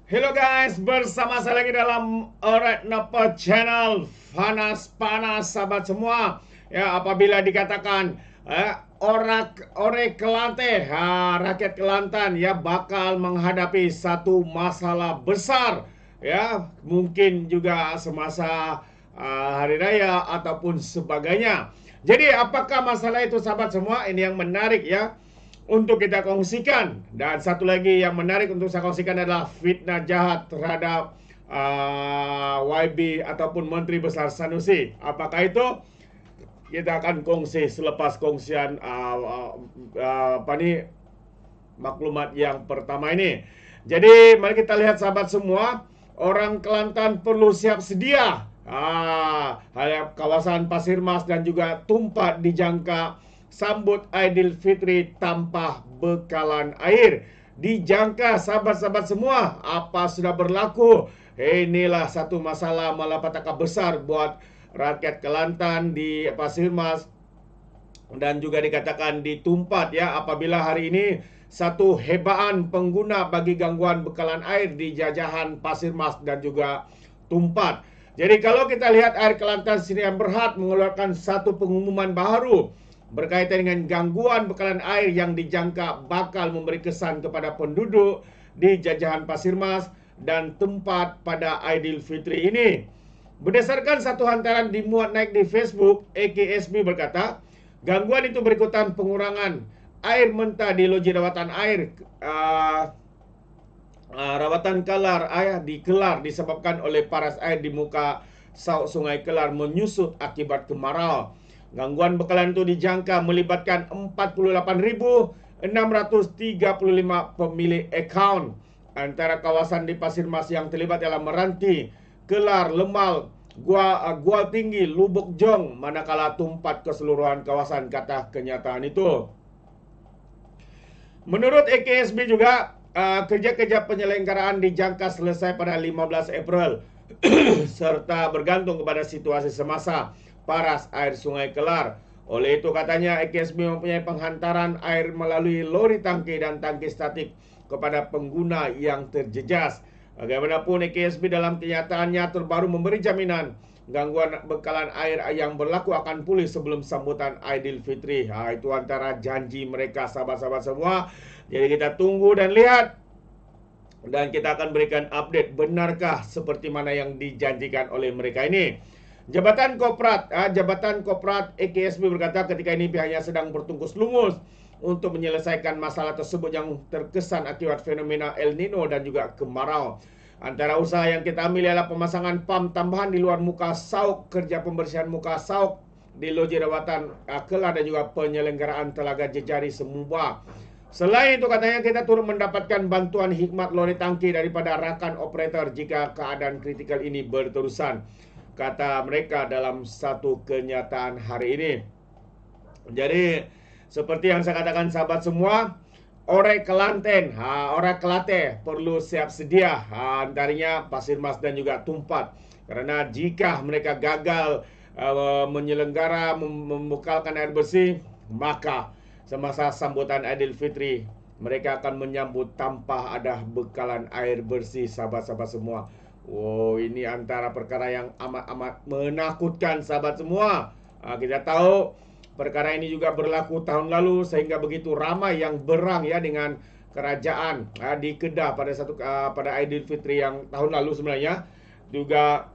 Hello guys, bersama saya lagi dalam Alright Napa Channel. Panas-panas sahabat semua. Ya, apabila dikatakan orang Kelantan, rakyat Kelantan ya bakal menghadapi satu masalah besar. Ya, mungkin juga semasa hari raya ataupun sebagainya. Jadi apakah masalah itu sahabat semua? Ini yang menarik ya untuk kita kongsikan. Dan satu lagi yang menarik untuk saya kongsikan adalah fitnah jahat terhadap YB ataupun Menteri Besar Sanusi. Apakah itu? Kita akan kongsi selepas kongsian maklumat yang pertama ini. Jadi mari kita lihat sahabat semua, orang Kelantan perlu siap sedia. Kawasan Pasir Mas dan juga Tumpat dijangka sambut Aidilfitri tanpa bekalan air. Dijangka sahabat-sahabat semua, apa sudah berlaku? Inilah satu masalah malapetaka besar buat rakyat Kelantan di Pasir Mas dan juga dikatakan di Tumpat ya, apabila hari ini satu hebaan pengguna bagi gangguan bekalan air di jajahan Pasir Mas dan juga Tumpat. Jadi kalau kita lihat Air Kelantan Sdn Bhd mengeluarkan satu pengumuman baru berkaitan dengan gangguan bekalan air yang dijangka bakal memberi kesan kepada penduduk di jajahan Pasir Mas dan Tumpat pada Aidilfitri ini. Berdasarkan satu hantaran dimuat naik di Facebook, AKSB berkata, gangguan itu berikutan pengurangan air mentah di loji rawatan air rawatan Kelar di Kelar disebabkan oleh paras air di muka sauk Sungai Kelar menyusut akibat kemarau. Gangguan bekalan itu dijangka melibatkan 48.635 pemilik akaun. Antara kawasan di Pasir Mas yang terlibat dalam Meranti, Kelar, Lemal, Gual Tinggi, Lubuk Jong, manakala Tumpat keseluruhan kawasan, kata kenyataan itu. Menurut AKSB juga, kerja-kerja penyelenggaraan dijangka selesai pada 15 April serta bergantung kepada situasi semasa paras air Sungai Kelar. Oleh itu katanya AKSB mempunyai penghantaran air melalui lori tangki dan tangki statik kepada pengguna yang terjejas. Bagaimanapun AKSB dalam kenyataannya terbaru memberi jaminan gangguan bekalan air yang berlaku akan pulih sebelum sambutan Aidilfitri. Itu antara janji mereka sahabat-sahabat semua. Jadi kita tunggu dan lihat. Dan kita akan berikan update benarkah seperti mana yang dijanjikan oleh mereka ini. Jabatan Koprat AKSB berkata ketika ini pihaknya sedang bertungkus lumus untuk menyelesaikan masalah tersebut yang terkesan akibat fenomena El Nino dan juga kemarau. Antara usaha yang kita ambil adalah pemasangan pam tambahan di luar muka sauk, kerja pembersihan muka sauk di loji rawatan Kelar dan juga penyelenggaraan telaga jejari semua. Selain itu katanya kita turut mendapatkan bantuan hikmat lori tangki daripada rakan operator jika keadaan kritikal ini berterusan, kata mereka dalam satu kenyataan hari ini. Jadi seperti yang saya katakan sahabat semua, orang Kelantan perlu siap sedia, antaranya Pasir Mas dan juga Tumpat. Karena jika mereka gagal menyelenggara membekalkan air bersih, maka semasa sambutan Aidilfitri mereka akan menyambut tanpa ada bekalan air bersih sahabat-sahabat semua. Ini antara perkara yang amat-amat menakutkan sahabat semua. Kita tahu perkara ini juga berlaku tahun lalu sehingga begitu ramai yang berang ya dengan kerajaan di Kedah pada Aidilfitri yang tahun lalu sebenarnya juga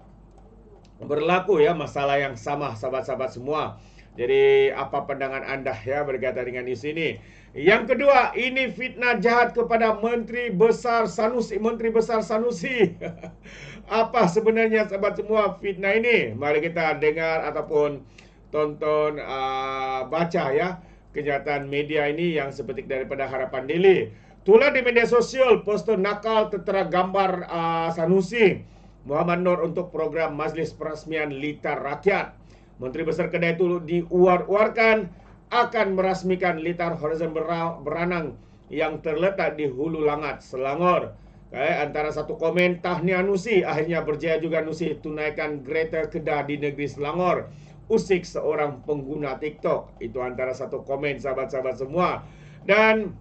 berlaku ya masalah yang sama sahabat-sahabat semua. Jadi apa pandangan Anda ya berkaitan dengan isu ini? Yang kedua, ini fitnah jahat kepada Menteri Besar Sanusi. Apa sebenarnya sahabat semua fitnah ini? Mari kita dengar ataupun tonton baca ya kenyataan media ini yang sepetik daripada Harapan Daily. Tular di media sosial poster nakal tertera gambar Sanusi Muhammad Nur untuk program Majlis Peresmian Litar Rakyat. Menteri Besar Kedah itu diuar-uarkan akan merasmikan Litar Horizon Beranang yang terletak di Hulu Langat, Selangor. Antara satu komen, tahniah Nusi, akhirnya berjaya juga Nusi tunaikan Greater Kedah di negeri Selangor. Usik seorang pengguna TikTok. Itu antara satu komen sahabat-sahabat semua. Dan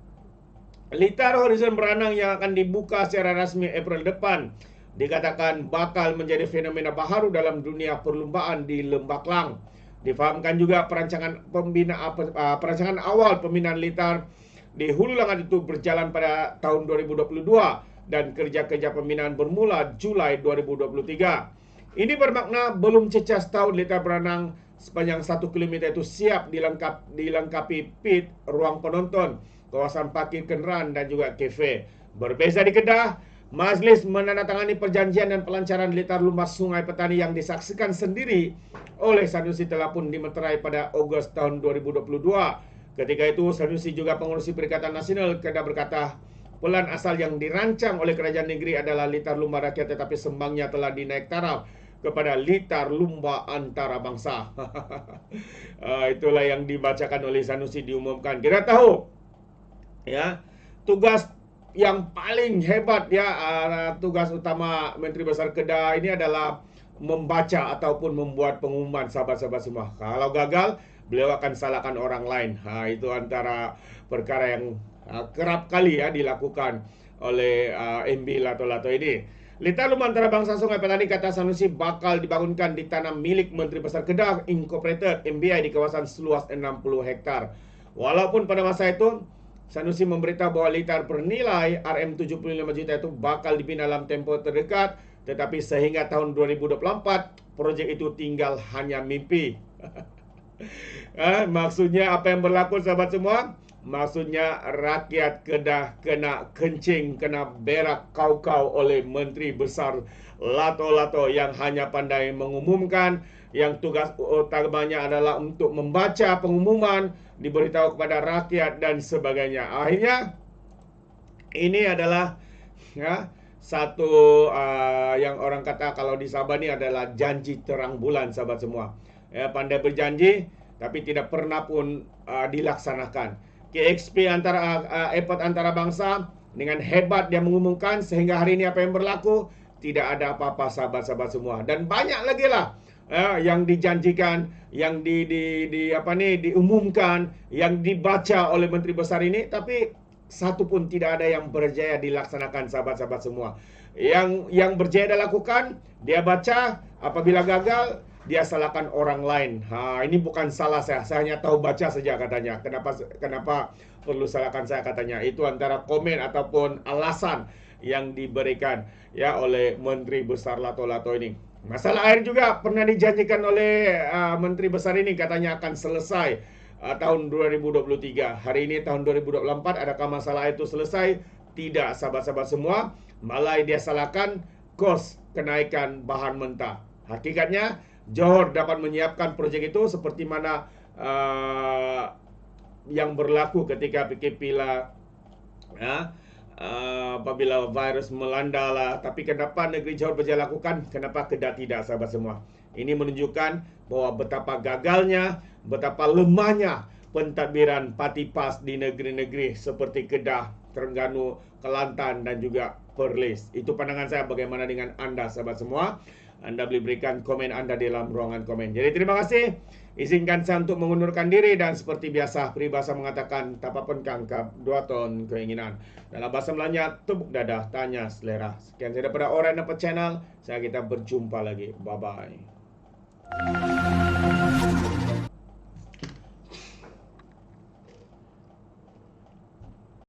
Litar Horizon Beranang yang akan dibuka secara rasmi April depan dikatakan bakal menjadi fenomena baharu dalam dunia perlumbaan di Lembah Klang. Difahamkan juga perancangan awal pembinaan Litar di Hulu Langat itu berjalan pada tahun 2022 dan kerja-kerja pembinaan bermula Julai 2023. Ini bermakna belum cecah setahun Litar Beranang sepanjang 1 km itu siap dilengkapi pit, ruang penonton, kawasan parkir kenderaan dan juga kafe. Berbeza di Kedah, Majlis menandatangani perjanjian dan pelancaran Litar Lumbas Sungai Petani yang disaksikan sendiri oleh Sanusi telah pun dimeterai pada Ogos tahun 2022. Ketika itu Sanusi juga pengurusi Perikatan Nasional Kedah berkata, pelan asal yang dirancang oleh kerajaan negeri adalah Litar Lumba Rakyat, tetapi sembangnya telah dinaik taraf kepada Litar Lumba Antarabangsa. Itulah yang dibacakan oleh Sanusi diumumkan. Kita tahu ya, tugas yang paling hebat ya, tugas utama Menteri Besar Kedah ini adalah membaca ataupun membuat pengumuman, sahabat-sahabat semua. Kalau gagal, beliau akan salahkan orang lain. Itu antara perkara yang kerap kali ya dilakukan oleh MB Lato-Lato ini. Litar Lumba Antarabangsa Sungai Petani, kata Sanusi, bakal dibangunkan di tanah milik Menteri Besar Kedah Incorporated MBI di kawasan seluas 60 hektar. Walaupun pada masa itu Sanusi memberitahu bahwa Litar bernilai RM75 juta itu bakal dibina dalam tempoh terdekat, tetapi sehingga tahun 2024 proyek itu tinggal hanya mimpi. Maksudnya apa yang berlaku, sahabat semua? Maksudnya rakyat Kedah kena kencing, kena berak kau-kau oleh Menteri Besar Lato-Lato yang hanya pandai mengumumkan, yang tugas utamanya adalah untuk membaca pengumuman, diberitahu kepada rakyat dan sebagainya. Akhirnya ini adalah ya, satu yang orang kata kalau di Sabah ini adalah janji terang bulan, sahabat semua. Ya, pandai berjanji tapi tidak pernah pun dilaksanakan. KXP Airport Antarabangsa dengan hebat dia mengumumkan, sehingga hari ini apa yang berlaku? Tidak ada apa-apa, sahabat-sahabat semua. Dan banyak lagi lah yang dijanjikan, yang diumumkan, yang dibaca oleh Menteri Besar ini, tapi satu pun tidak ada yang berjaya dilaksanakan, sahabat-sahabat semua. Yang berjaya dilakukan, dia baca, apabila gagal dia salahkan orang lain. Ini bukan salah saya hanya tahu baca saja, katanya. Kenapa perlu salahkan saya, katanya. Itu antara komen ataupun alasan yang diberikan ya oleh Menteri Besar Lato-Lato ini. Masalah air juga pernah dijanjikan oleh Menteri Besar ini, katanya akan selesai tahun 2023. Hari ini tahun 2024, adakah masalah itu selesai? Tidak, sahabat-sahabat semua. Malah dia salahkan kos kenaikan bahan mentah. Hakikatnya Johor dapat menyiapkan proyek itu seperti mana yang berlaku ketika PKP lah, apabila virus melanda lah. Tapi kenapa negeri Johor berjaya lakukan, kenapa Kedah tidak, sahabat semua? Ini menunjukkan bahwa betapa gagalnya, betapa lemahnya pentadbiran parti PAS di negeri-negeri seperti Kedah, Terengganu, Kelantan dan juga Perlis. Itu pandangan saya. Bagaimana dengan Anda, sahabat semua? Anda boleh berikan komen Anda di dalam ruangan komen. Jadi terima kasih. Izinkan saya untuk mengundurkan diri, dan seperti biasa peribahasa mengatakan tapapun kangkap 2 ton keinginan. Dalam bahasa Melayu, tepuk dada, tanya selera. Sekian saya daripada Orang Dapat Channel. Saya kita berjumpa lagi. Bye bye.